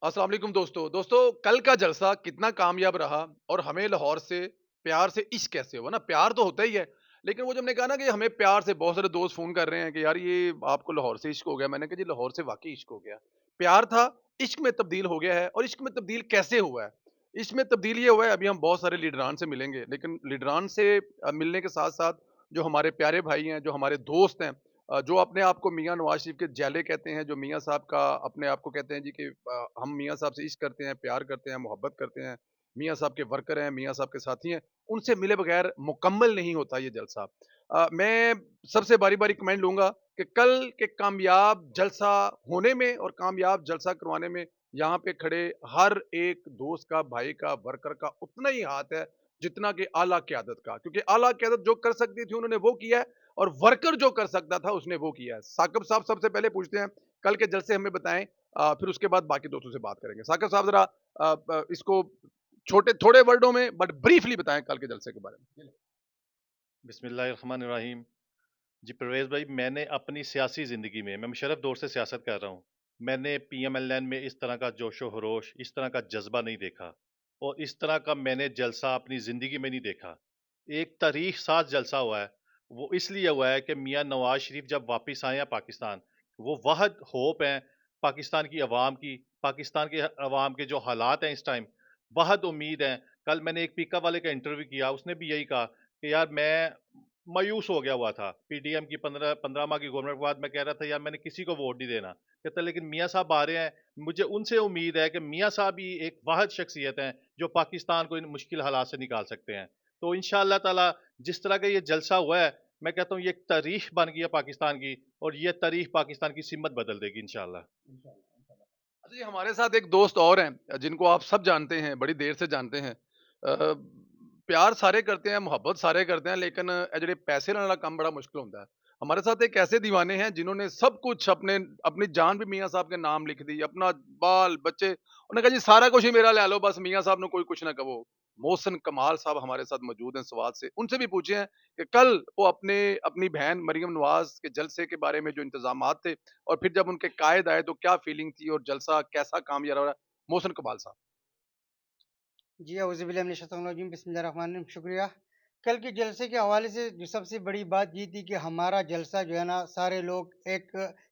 अस्सलाम वालेकुम दोस्तों कल का जलसा कितना कामयाब रहा और हमें लाहौर से प्यार से इश्क कैसे हुआ ना प्यार तो होता ही है। लेकिन वो जब हमने कहा ना कि हमें प्यार से बहुत सारे दोस्त फोन कर रहे हैं कि यार ये आपको लाहौर से इश्क हो गया, मैंने कहा जी लाहौर से वाकई इश्क हो गया। प्यार था, इश्क में तब्दील हो गया है। और इश्क में तब्दील कैसे हुआ है? इश्क में तब्दील ये हुआ है, अभी हम बहुत सारे लीडरान से मिलेंगे, लेकिन लीडरान से मिलने के साथ साथ जो हमारे प्यारे भाई हैं, जो हमारे दोस्त हैं, जो अपने आप को मियाँ नवाज शरीफ के जैले कहते हैं, जो मियाँ साहब का अपने आप को कहते हैं जी कि हम मियाँ साहब से इश्क करते हैं, प्यार करते हैं, मोहब्बत करते हैं, मियाँ साहब के वर्कर हैं, मियाँ साहब के साथी हैं, उनसे मिले बगैर मुकम्मल नहीं होता ये जलसा। मैं सबसे बारी-बारी कमेंट लूँगा कि कल के कामयाब जलसा होने में और कामयाब जलसा करवाने में यहाँ पे खड़े हर एक दोस्त का, भाई का, वर्कर का उतना ही हाथ है, जितना कि आला क़यादत का। क्योंकि आला क़यादत जो कर सकती थी उन्होंने वो किया है और वर्कर जो कर सकता था उसने वो किया है। साकिब साहब सबसे पहले पूछते हैं, कल के जलसे हमें बताएँ, फिर उसके बाद बाकी दोस्तों से बात करेंगे। साकिब साहब ज़रा इसको छोटे थोड़े वर्डों में बट ब्रीफली बताएँ कल के जलसे के बारे में। बिस्मिल्लाहिर्रहमानिर्रहीम। जी परवेज़ भाई, मैंने अपनी सियासी ज़िंदगी में मैं मुशर्रफ दौर से सियासत कर रहा हूँ। मैंने पीएमएलएन में इस तरह का जोशो खरोश, इस तरह का जज्बा नहीं देखा और इस तरह का मैंने जलसा अपनी ज़िंदगी में नहीं देखा। एक तारीख साज जलसा हुआ है, वो इसलिए हुआ है कि मियाँ नवाज शरीफ जब वापस आए हैं पाकिस्तान, वो वहद होप हैं पाकिस्तान की अवाम की, पाकिस्तान के अवाम के जो हालात हैं इस टाइम, वहद उम्मीद है। कल मैंने एक पीका वाले का इंटरव्यू किया, उसने भी यही कहा कि यार मैं मायूस हो गया हुआ था। पीडीएम की 15 माह की गवर्नमेंट के बाद मैं कह रहा था यार मैंने किसी को वोट नहीं देना। कहता लेकिन मियाँ साहब आ रहे हैं, मुझे उनसे उम्मीद है कि मियाँ साहब ही एक वाहिद शख्सियत हैं जो पाकिस्तान को इन मुश्किल हालात से निकाल सकते हैं। तो इंशाअल्लाह ताला जिस तरह का ये जलसा हुआ है, मैं कहता हूँ ये एक तारीख बन गई है पाकिस्तान की और ये तारीख पाकिस्तान की सिमत बदल देगी इंशाअल्लाह। अच्छा जी, हमारे साथ एक दोस्त और हैं जिनको आप सब जानते हैं, बड़ी देर से जानते हैं। प्यार सारे करते हैं, मोहब्बत सारे करते हैं, लेकिन ਜਿਹੜੇ पैसे नाल काम बड़ा मुश्किल होता है। हमारे साथ एक ऐसे दीवाने हैं जिन्होंने सब कुछ अपने अपनी जान भी मियाँ साहब के नाम लिख दी, अपना बाल बच्चे, उन्होंने कहा जी सारा कुछ ही मेरा ले लो, बस मियाँ साहब ने कोई कुछ ना कहो। मोहसिन कमाल साहब हमारे साथ मौजूद हैं स्वात से, उनसे भी पूछे हैं कि कल वो अपने अपनी बहन मरियम नवाज के जलसे के बारे में जो इंतजामात थे और फिर जब उनके कायद आए तो क्या फीलिंग थी और जलसा कैसा कामयाब रहा? मोहसिन कमाल साहब। जी, औज़ुबिल्लाहि बिस्मिल्लाहिर्रहमानिर्रहीम, शुक्रिया। कल के जलसे के हवाले से जो सबसे बड़ी बात ये थी कि हमारा जलसा जो है ना, सारे लोग एक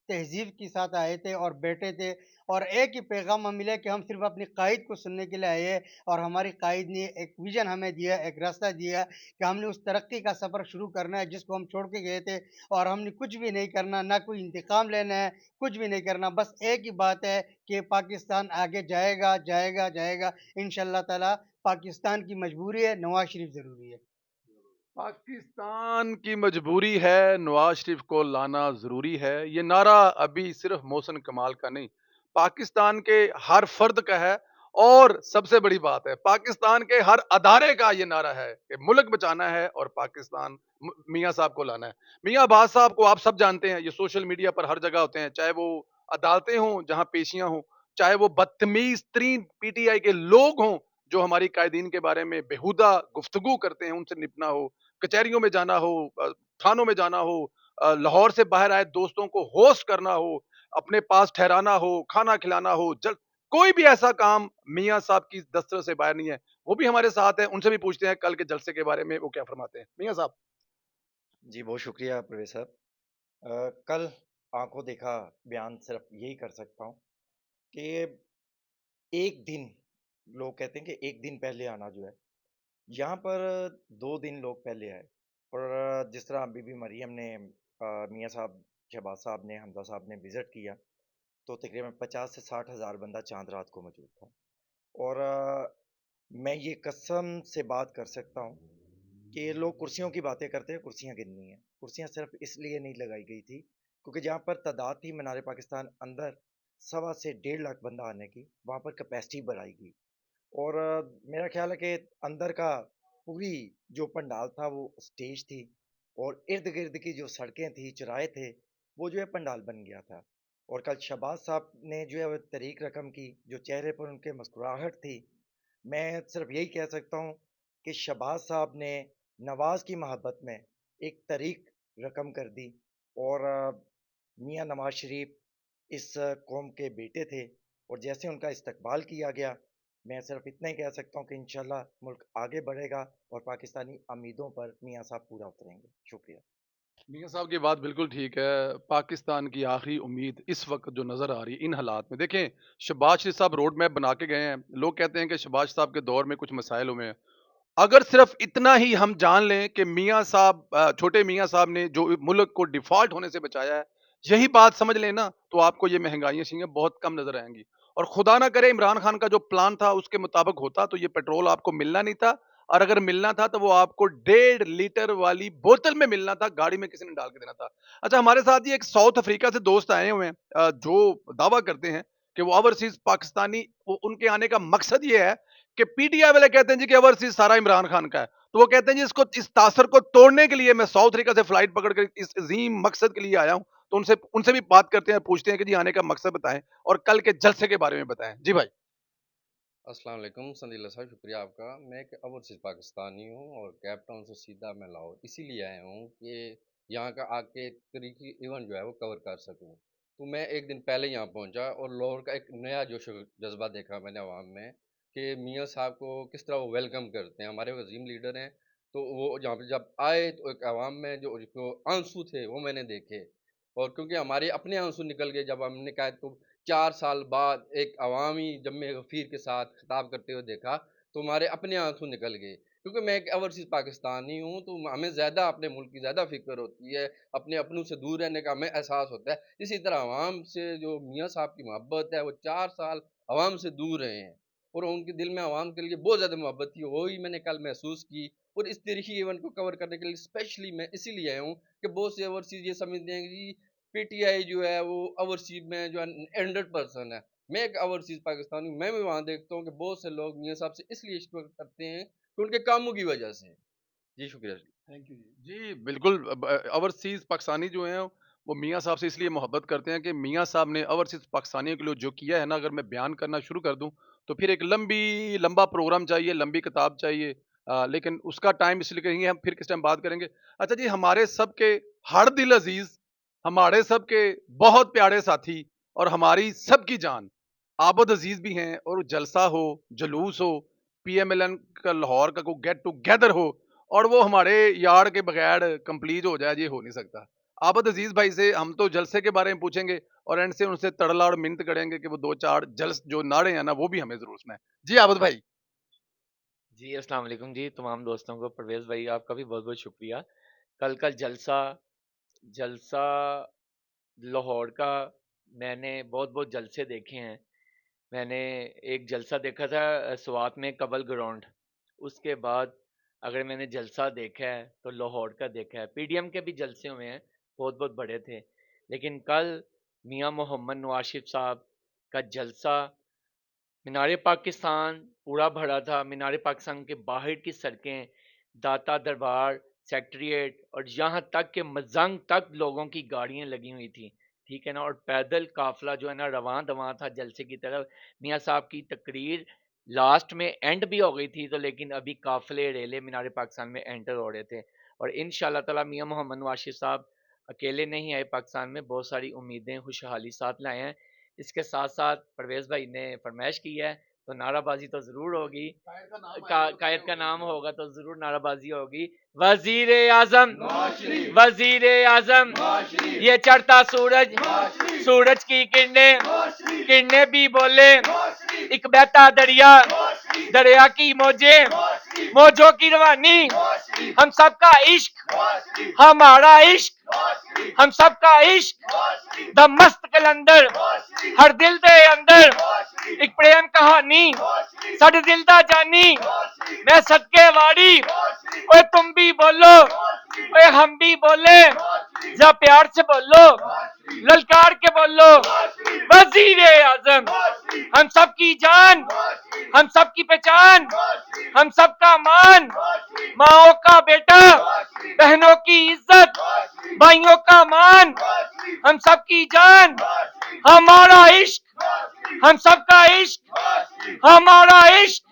तहज़ीब के साथ आए थे और बैठे थे और एक ही पैगाम हमें मिला कि हम सिर्फ़ अपने कायद को सुनने के लिए आए हैं और हमारे कायद ने एक विज़न हमें दिया, एक रास्ता दिया कि हमने उस तरक्की का सफ़र शुरू करना है जिसको हम छोड़ के गए थे और हमने कुछ भी नहीं करना, ना कोई इंतकाम लेना है, कुछ भी नहीं करना। बस एक ही बात है कि पाकिस्तान आगे जाएगा, जाएगा, जाएगा। इंशाअल्लाह ताला पाकिस्तान की मजबूरी है, नवाज़ शरीफ ज़रूरी है। पाकिस्तान की मजबूरी है, नवाज शरीफ को लाना जरूरी है। ये नारा अभी सिर्फ मोहसिन कमाल का नहीं, पाकिस्तान के हर फर्द का है। और सबसे बड़ी बात है, पाकिस्तान के हर अदारे का ये नारा है कि मुल्क बचाना है और पाकिस्तान मियाँ साहब को लाना है। मियाँ अब्बास साहब को आप सब जानते हैं, ये सोशल मीडिया पर हर जगह होते हैं, चाहे वो अदालतें हों जहाँ पेशियां हों, चाहे वो बदतमीज तरीन पीटीआई के लोग हों जो हमारी कायदीन के बारे में बेहुदा गुफ्तगू करते हैं, उनसे निपटना हो, कचहरियों में जाना हो, थानों में जाना हो, लाहौर से बाहर आए दोस्तों को होस्ट करना हो, अपने पास ठहराना हो, खाना खिलाना हो, जल कोई भी ऐसा काम मियाँ साहब की दस्तरस से बाहर नहीं है। वो भी हमारे साथ हैं, उनसे भी पूछते हैं कल के जलसे के बारे में वो क्या फरमाते हैं। मियाँ साहब। जी, बहुत शुक्रिया परवेज़ साहब। कल आँखों देखा बयान सिर्फ़ यही कर सकता हूँ कि एक दिन लोग कहते हैं कि एक दिन पहले आना जो है, यहाँ पर 2 दिन लोग पहले आए और जिस तरह बीबी मरियम ने मियाँ साहब, शहबाज साहब ने, हमज़ा साहब ने विज़िट किया, तो तकरीबन 50 से 60 हज़ार बंदा चाँद रात को मौजूद था। और मैं ये कसम से बात कर सकता हूँ कि लोग कुर्सियों की बातें करते हैं, कुर्सियाँ गिननी हैं। कुर्सियाँ सिर्फ़ इसलिए नहीं लगाई गई थी, क्योंकि जहाँ पर तादाद थी मीनार पाकिस्तान अंदर सवा से डेढ़ लाख बंदा आने की, वहाँ पर कैपेसिटी बढ़ाई गई। और मेरा ख़्याल है कि अंदर का पूरी जो पंडाल था वो स्टेज थी और इर्द-गिर्द की जो सड़कें थी, चौराहे थे, वो जो है पंडाल बन गया था। और कल शहबाज साहब ने जो है वो तहरीक रकम की, जो चेहरे पर उनके मुस्कुराहट थी, मैं सिर्फ़ यही कह सकता हूँ कि शहबाज साहब ने नवाज़ की मोहब्बत में एक तहरीक रकम कर दी। और मियाँ नवाज़ शरीफ इस कौम के बेटे थे और जैसे उनका इस्तकबाल किया गया, मैं सिर्फ इतना ही कह सकता हूँ कि इंशाल्लाह मुल्क आगे बढ़ेगा और पाकिस्तानी उम्मीदों पर मियाँ साहब पूरा उतरेंगे। शुक्रिया। मियाँ साहब की बात बिल्कुल ठीक है। पाकिस्तान की आखिरी उम्मीद इस वक्त जो नज़र आ रही है इन हालात में, देखें शहबाज शरीफ साहब रोड मैप बना के गए हैं। लोग कहते हैं कि शहबाज साहब के दौर में कुछ मसाइल हुए हैं। अगर सिर्फ इतना ही हम जान लें कि मियाँ साहब छोटे मियाँ साहब ने जो मुल्क को डिफॉल्ट होने से बचाया है, यही बात समझ लें ना, तो आपको ये महंगाइयाँ शेंगे बहुत कम नजर आएंगी। और खुदा ना करे इमरान खान का जो प्लान था उसके मुताबिक होता तो ये पेट्रोल आपको मिलना नहीं था, और अगर मिलना था तो वो आपको 1.5 लीटर वाली बोतल में मिलना था, गाड़ी में किसी ने डाल के देना था। अच्छा, हमारे साथ ही एक साउथ अफ्रीका से दोस्त आए हुए हैं जो दावा करते हैं कि वो ओवरसीज पाकिस्तानी, वो उनके आने का मकसद ये है कि पीटीआई वाले कहते हैं जी कि ओवरसीज सारा इमरान खान का है, तो वो कहते हैं जी इसको, इस तासर को तोड़ने के लिए मैं साउथ अफ्रीका से फ्लाइट पकड़ कर इस अजीम मकसद के लिए आया हूं। तो उनसे उनसे भी बात करते हैं, पूछते हैं कि जी आने का मकसद बताएं और कल के जलसे के बारे में बताएं। जी भाई। अस्सलाम वालेकुम संदीला साहब, शुक्रिया आपका। मैं एक ओवरसीज़ पाकिस्तानी हूँ और कैप टाउन से सीधा मैं लाहौर इसीलिए आया हूँ कि यहाँ का आके तरीकी इवेंट जो है वो कवर कर सकूँ। तो मैं एक दिन पहले यहाँ पहुँचा और लाहौर का एक नया जोश जज्बा देखा मैंने अवाम में कि मियाँ साहब को किस तरह वो वेलकम करते हैं। हमारे अजीम लीडर हैं, तो वो यहाँ पे जब आए तो एक अवाम में जो आंसू थे वो मैंने देखे। और क्योंकि हमारे अपने आंसू निकल गए जब हमने कहा तो 4 साल बाद एक अवामी जम्मे गफ़ीर के साथ खिताब करते हुए देखा, तो हमारे अपने आंसू निकल गए। क्योंकि मैं एक ओवरसीज़ पाकिस्तानी हूँ, तो हमें ज़्यादा अपने मुल्क की ज़्यादा फ़िक्र होती है, अपने अपनों से दूर रहने का हमें एहसास होता है। इसी तरह अवाम से जो मियाँ साहब की मोहब्बत है, वो 4 साल अवाम से दूर रहे हैं और उनके दिल में अवाम के लिए बहुत ज़्यादा मोहब्बत थी, वही मैंने कल महसूस की। और इस तरीके इवेंट को कवर करने के लिए स्पेशली मैं इसीलिए आया हूँ कि बहुत से ओवरसीज़ ये समझते हैं कि जी पीटीआई जो है वो ओवरसीज में जो है 100% है। मैं एक ओवरसीज पाकिस्तानी हूँ, मैं भी वहाँ देखता हूँ कि बहुत से लोग मियाँ साहब से इसलिए इश्क करते हैं कि उनके कामों की वजह से। जी शुक्रिया जी। थैंक यू जी। बिल्कुल, ओवरसीज पाकिस्तानी जो हैं वो मियाँ साहब से इसलिए मोहब्बत करते हैं कि मियाँ साहब ने ओवरसीज पाकिस्तानियों के लिए जो किया है ना, अगर मैं बयान करना शुरू कर दूं तो फिर एक लंबा प्रोग्राम चाहिए, लंबी किताब चाहिए। लेकिन उसका टाइम इसलिए कहेंगे, हम फिर किस टाइम बात करेंगे। अच्छा जी, हमारे सबके हर दिल अजीज, हमारे सबके बहुत प्यारे साथी और हमारी सबकी जान आबद अजीज भी हैं, और जलसा हो, जुलूस हो, पीएमएलएन का लाहौर का कोई गेट टुगेदर हो और वो हमारे यार्ड के बगैर कंप्लीट हो जाए, ये हो नहीं सकता। आबद अजीज भाई से हम तो जलसे के बारे में पूछेंगे और एंड से उनसे तड़ला और मिन्नत करेंगे कि वो 2-4 जलस जो नारे हैं ना वो भी हमें जरूर सुनाए। जी आबद भाई। जी अस्सलाम वालेकुम जी, तमाम दोस्तों को। परवेज़ भाई आपका भी बहुत बहुत शुक्रिया। कल का जलसा जलसा लाहौर का, मैंने बहुत बहुत जलसे देखे हैं। मैंने एक जलसा देखा था स्वात में कबल ग्राउंड। उसके बाद अगर मैंने जलसा देखा है तो लाहौर का देखा है। पीडीएम के भी जलसे हुए हैं, बहुत बहुत बड़े थे। लेकिन कल मियां मोहम्मद नवाज शरीफ साहब का जलसा, मीनार पाकिस्तान पूरा भरा था। मीनार पाकिस्तान के बाहर की सड़कें, दाता दरबार, सेक्रेटेरिएट और यहाँ तक कि मजंग तक लोगों की गाड़ियाँ लगी हुई थी, ठीक है ना। और पैदल काफिला जो है ना रवां दवां था जलसे की तरफ। मियाँ साहब की तकरीर लास्ट में एंड भी हो गई थी, तो लेकिन अभी काफिले रेले मीनार पाकिस्तान में एंटर हो रहे थे। और इंशाल्लाह ताला मियाँ मोहम्मद नवाज शरीफ साहब अकेले नहीं आए पाकिस्तान में, बहुत सारी उम्मीदें खुशहाली साथ लाए हैं। इसके साथ साथ परवेज़ भाई ने फरमाइश की है तो नाराबाजी तो जरूर होगी। कायद का नाम होगा तो जरूर नाराबाजी होगी। वजीर आजम, वजीर आजम, ये चढ़ता सूरज, सूरज की किरणें भी बोले, एक बहता दरिया, दरिया की मौजों की रवानी, हम सबका इश्क, हमारा इश्क, हम सबका इश्क, द मस्त कलंदर, हर दिल दे अंदर एक प्रेम कहानी, साडे दिल दा जानी, मैं सदके वाड़ी, ओए तुम भी बोलो, ओए हम भी बोले, जा प्यार से बोलो, ललकार के बोलो, वजीर आजम, हम सबकी जान, हम सबकी पहचान, हम सबका मान, माओ का बेटा, बहनों की इज्जत, भाइयों का मान, हम सबकी जान, हमारा इश्क, हम सबका इश्क, हमारा इश्क,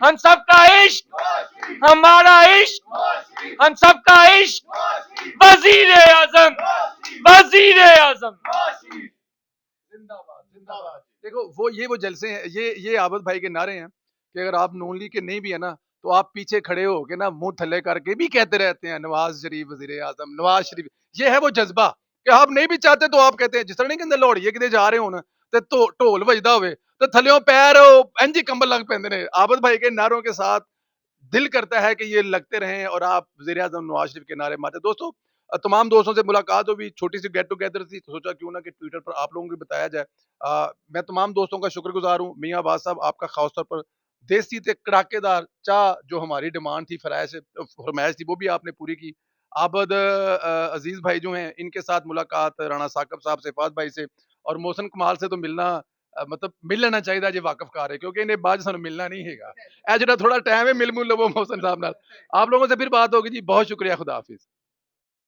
हम सबका इश्क, हमारा इश्क, हम सबका इश्क, वजीर आजम, वजीर आजम। जिंदाबाद जिंदाबाद। देखो वो जलसे हैं, ये आबद भाई के नारे हैं कि अगर आप नून लीग के नहीं भी है ना, तो आप पीछे खड़े हो के ना मुंह थल्ले करके भी कहते रहते हैं नवाज शरीफ वजीर आजम, नवाज शरीफ। ये है वो जज्बा कि आप नहीं भी चाहते तो आप कहते हैं, जिस तरह नहीं कहते लोहड़िए किते जा रहे हो ना, ते तो ढोल बजदा होवे तो थल्लियों पैर इंज ही कंबल लग पैंदे ने। आबद भाई के नारों के साथ दिल करता है कि ये लगते रहें और आप वज़ीर आज़म नवाज शरीफ के नारे मारते। दोस्तों, तमाम दोस्तों से मुलाकात हुई, छोटी सी गेट टुगेदर थी, तो सोचा क्यों ना कि ट्विटर पर आप लोगों को भी बताया जाए। मैं तमाम दोस्तों का शुक्रगुजार हूँ। मियाँ अब्बास साहब, आपका खास तौर पर देसी ते कड़ाकेदार चाह जो हमारी डिमांड थी, फरमाइश थी, वो भी आपने पूरी की। आबद अजीज भाई जो हैं, इनके साथ मुलाकात राणा साकब साहब से, फहद भाई से और मोहसिन कमाल से तो मिलना, मतलब मिल लेना चाहिए जी वाकफकार है, क्योंकि इन्हें बाद सानू मिलना नहीं हैगा। ए जेड़ा थोड़ा टाइम है मिल मुल लवो मोहसिन साहब नाल। आप लोगों से फिर बात होगी जी। बहुत शुक्रिया, खुदा हाफिज।